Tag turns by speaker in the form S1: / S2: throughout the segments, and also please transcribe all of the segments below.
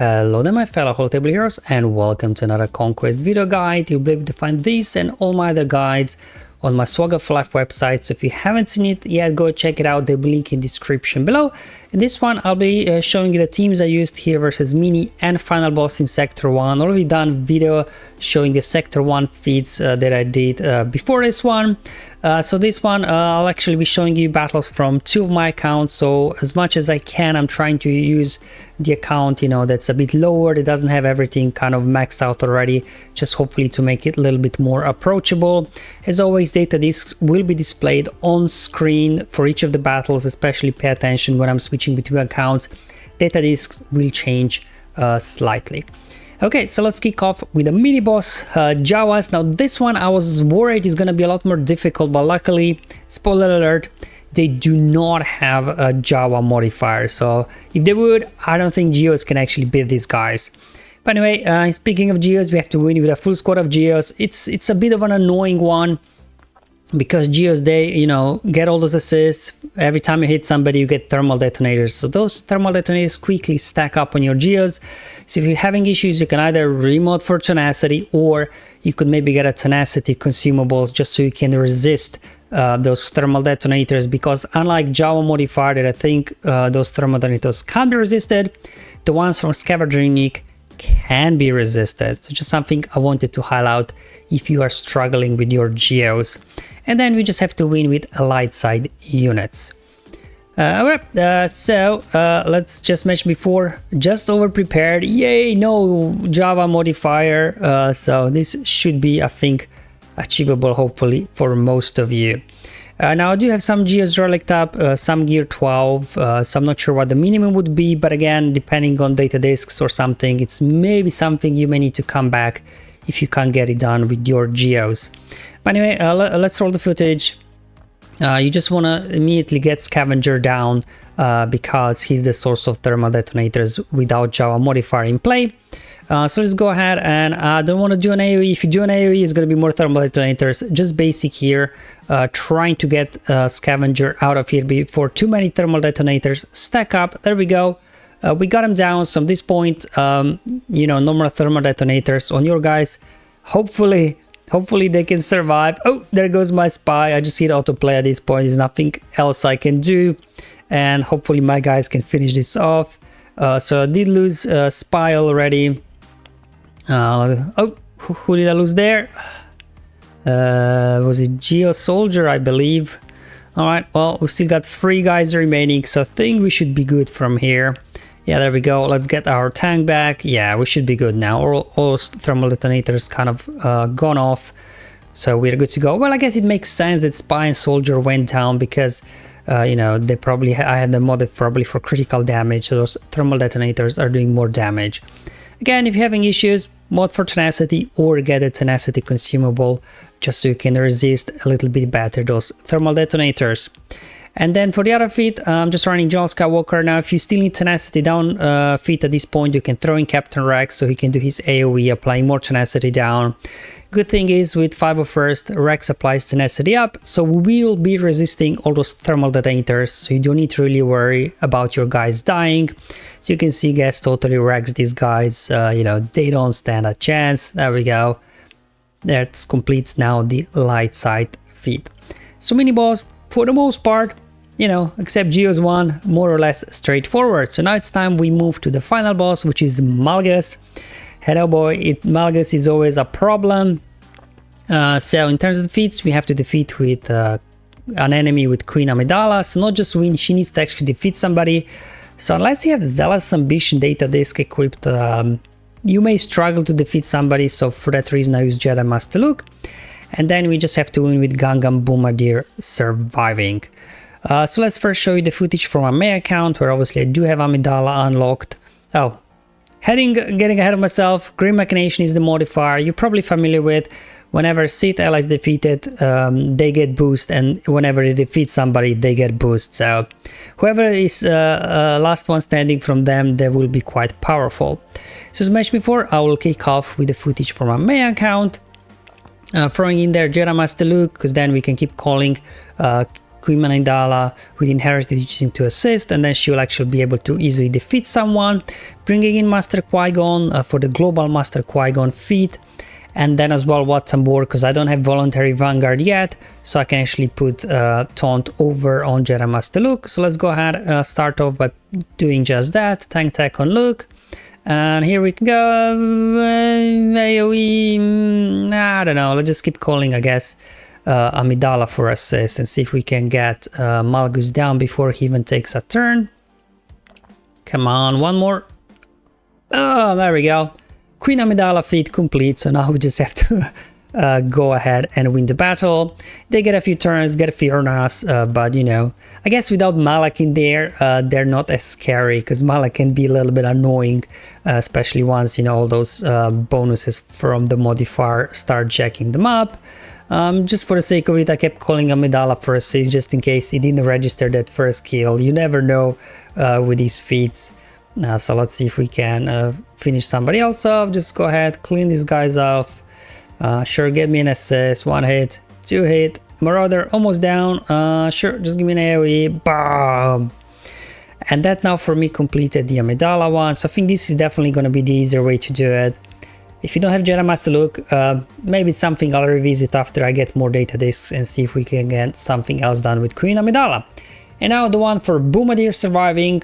S1: Hello there my fellow whole table heroes and welcome to another Conquest video guide. You'll be able to find these and all my other guides on my SWGOH for Life website, so if you haven't seen it yet, go check it out. There'll be a link in the description below. In this one I'll be showing you the teams I used here versus mini and final boss in sector 1. Already done video showing the sector 1 feats that I did before this one. So this one I'll actually be showing you battles from 2 of my accounts, so as much as I can I'm trying to use the account, you know, that's a bit lower, that doesn't have everything kind of maxed out already, just hopefully to make it a little bit more approachable. As always, data discs will be displayed on screen for each of the battles, especially pay attention when I'm switching between accounts. Data discs will change slightly. Okay, so let's kick off with a mini boss, Jawas. Now this one I was worried is gonna be a lot more difficult, but luckily, spoiler alert, they do not have a Jawa modifier. So if they would, I don't think Geos can actually beat these guys. But anyway, speaking of Geos, we have to win with a full squad of Geos. It's a bit of an annoying one, because Geos, they, you know, get all those assists. Every time you hit somebody, you get thermal detonators. So those thermal detonators quickly stack up on your Geos. So if you're having issues, you can either remote for tenacity, or you could maybe get a tenacity consumables just so you can resist those thermal detonators, because unlike Jawa modifier that I think those thermal detonators can't be resisted, the ones from Scavenger Unique can be resisted. So just something I wanted to highlight if you are struggling with your Geos. And then we just have to win with light side units. Let's just mention before, just over prepared. Yay, no Java modifier. So this should be, I think, achievable hopefully for most of you. Now I do have some Geos relic up, some gear 12, so I'm not sure what the minimum would be, but again, depending on data discs or something, it's maybe something you may need to come back if you can't get it done with your Geos. But anyway, let's roll the footage. You just want to immediately get Scavenger down because he's the source of thermal detonators without Java modifier in play. So let's go ahead, and I don't want to do an AoE. If you do an AoE, it's going to be more thermal detonators. Just basic here, trying to get Scavenger out of here before too many thermal detonators stack up. There we go. We got him down. So at this point, you know, no more thermal detonators on your guys. Hopefully they can survive. Oh, there goes my spy. I just hit autoplay at this point. There's nothing else I can do. And hopefully my guys can finish this off. So I did lose spy already. Oh, who did I lose there? Was it Geo Soldier, I believe. Alright, well, we still got 3 guys remaining, so I think we should be good from here. Yeah, there we go. Let's get our tank back. Yeah, we should be good now. All thermal detonators kind of gone off, so we're good to go. Well, I guess it makes sense that Spy and Soldier went down because, you know, they probably I had them modded probably for critical damage, so those thermal detonators are doing more damage. Again, if you're having issues, mod for tenacity or get a tenacity consumable just so you can resist a little bit better those thermal detonators. And then for the other feat, I'm just running John Skywalker. Now, if you still need tenacity down feat at this point, you can throw in Captain Rex so he can do his AoE, applying more tenacity down. Good thing is with 501st, Rex applies tenacity up, so we will be resisting all those thermal detonators, so you don't need to really worry about your guys dying. So you can see, guys, totally Rex these guys, you know, they don't stand a chance. There we go. That completes now the light side feat. So mini boss, for the most part, you know, except Geos 1, more or less straightforward. So now it's time we move to the final boss, which is Malgus. Hello boy, Malgus is always a problem. So in terms of defeats, we have to defeat with an enemy with Queen Amidala. So not just win, she needs to actually defeat somebody. So unless you have Zealous Ambition data disc equipped, you may struggle to defeat somebody. So for that reason, I use Jedi Master Luke. And then we just have to win with Gangan Boomadier surviving. So let's first show you the footage from my main account, where obviously I do have Amidala unlocked. Oh, getting ahead of myself, Grim Machination is the modifier you're probably familiar with. Whenever Sith ally is defeated, they get boost, and whenever they defeat somebody, they get boost. So whoever is last one standing from them, they will be quite powerful. So as mentioned before, I will kick off with the footage from my main account. Throwing in there Jedi Master Luke, because then we can keep calling Queen Amidala with inherited using to assist, and then she will actually be able to easily defeat someone, bringing in Master Qui-Gon for the global Master Qui-Gon feat, and then as well what's on board, because I don't have voluntary vanguard yet, so I can actually put taunt over on Jedi Master Luke. So let's go ahead start off by doing just that. Tank tech on Luke, and here we can go. AoE, I don't know, let's just keep calling, I guess, Amidala for assist and see if we can get Malgus down before he even takes a turn. Come on, one more. Oh, there we go. Queen Amidala feat complete, so now we just have to go ahead and win the battle. They get a few turns, get a few on us, but you know, I guess without Malak in there, they're not as scary, because Malak can be a little bit annoying, especially once, you know, all those bonuses from the modifier start jacking them up. Just for the sake of it, I kept calling Amidala for assist just in case he didn't register that first kill. You never know with these feats. So let's see if we can finish somebody else off. Just go ahead, clean these guys off. Sure, get me an assist. 1 hit, 2 hit. Marauder almost down. Sure, just give me an AoE. Bam! And that now for me completed the Amidala one. So I think this is definitely going to be the easier way to do it. If you don't have Jedi Master Luke, maybe it's something I'll revisit after I get more data discs and see if we can get something else done with Queen Amidala. And now the one for Boomadier surviving.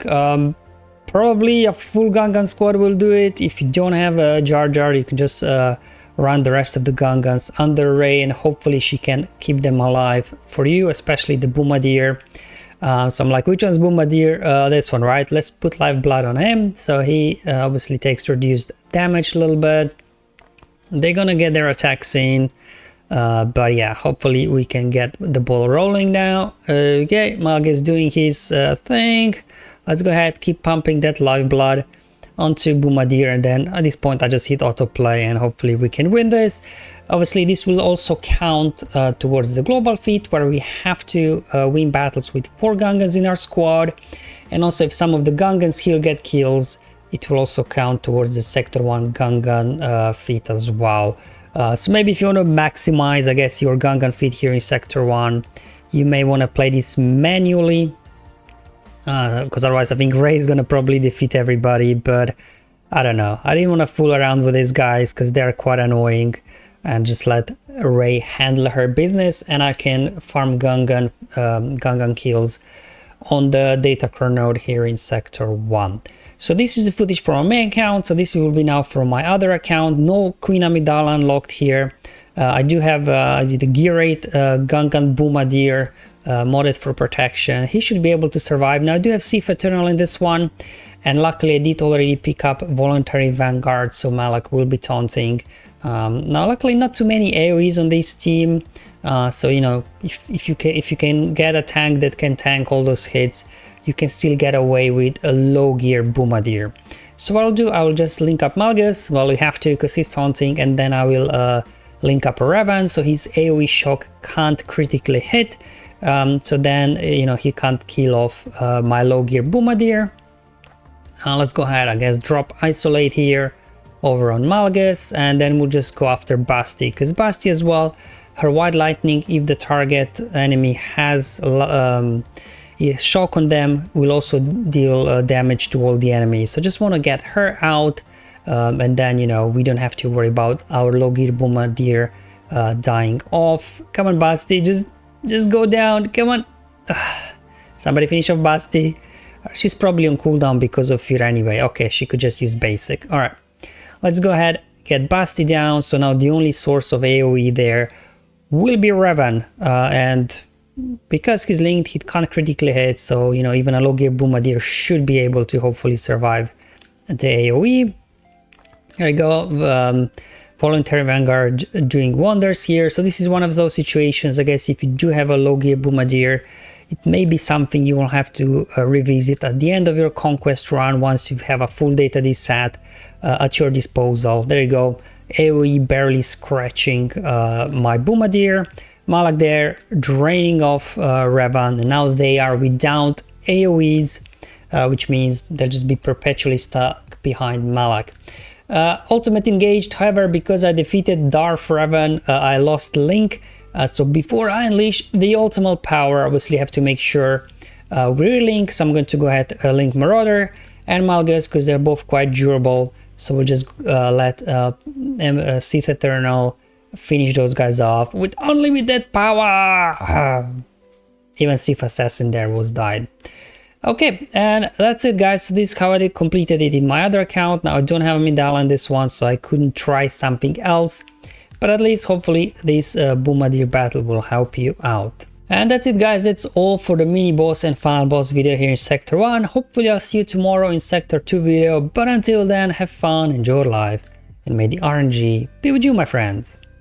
S1: Probably a full Gungan squad will do it. If you don't have a Jar Jar, you can just run the rest of the Gungans under Rey, and hopefully she can keep them alive for you, especially the Boomadier. So I'm like, which one's Boomadier? This one, right? Let's put live blood on him. So he obviously takes reduced damage a little bit. They're gonna get their attacks in, but yeah, hopefully we can get the ball rolling now. Okay, Malgus doing his thing. Let's go ahead, keep pumping that live blood onto Boomadier, and then at this point I just hit autoplay and hopefully we can win this. Obviously this will also count towards the global feat, where we have to win battles with 4 Gungans in our squad, and also if some of the Gungans here get kills, it will also count towards the Sector 1 Gungan feat as well. So maybe if you want to maximize, I guess, your Gungan feat here in Sector 1, you may want to play this manually, because otherwise I think Rey is going to probably defeat everybody, but I don't know. I didn't want to fool around with these guys because they're quite annoying, and just let Rey handle her business, and I can farm Gungan kills on the data core node here in Sector 1. So this is the footage from my main account, so this will be now from my other account. No Queen Amidala unlocked here. I do have the Gear 8 Gungan Boomadier modded for protection. He should be able to survive. Now I do have Sith Eternal in this one, and luckily I did already pick up Voluntary Vanguard, so Malak will be taunting. Now luckily not too many AoEs on this team, so you know, if you can get a tank that can tank all those hits, you can still get away with a low gear Boomadier. So what I'll do, I will just link up Malgus. Well, we have to because he's taunting, and then I will link up a Revan, so his AoE shock can't critically hit. So then, you know, he can't kill off my low gear Boomadier. Let's go ahead, I guess, drop Isolate here over on Malgus, and then we'll just go after Basti, because Basti as well, her White Lightning, if the target enemy has shock on them, will also deal damage to all the enemies. So just want to get her out, and then, you know, we don't have to worry about our low gear Boomadier dying off. Come on, Basti, just go down, come on. Somebody finish off Basti. She's probably on cooldown because of fear anyway. Okay, she could just use basic. All right, let's go ahead, get Basti down. So now the only source of AoE there will be Revan, and because he's linked, he can't critically hit, so you know, even a low gear Boomadier should be able to hopefully survive the AoE. There we go. Voluntary Vanguard doing wonders here. So this is one of those situations, I guess, if you do have a low gear Boomadier, it may be something you will have to revisit at the end of your Conquest run, once you have a full data disc set at your disposal. There you go, AoE barely scratching my Boomadier. Malak there draining off Revan, and now they are without AoEs, which means they'll just be perpetually stuck behind Malak. Ultimate engaged, however, because I defeated Darth Revan, I lost Link So before I unleash the ultimate power, obviously I have to make sure we relink. So I'm going to go ahead link Marauder and Malgus because they're both quite durable. So we'll just let Sith Eternal finish those guys off with unlimited power. Even Sith Assassin there was died. Okay, and that's it guys. So this is how I completed it in my other account. Now I don't have Amidala in this one, so I couldn't try something else. But at least hopefully this Boomadier battle will help you out. And that's it guys, that's all for the mini boss and final boss video here in Sector 1. Hopefully I'll see you tomorrow in Sector 2 video, but until then have fun, enjoy life, and may the RNG be with you my friends.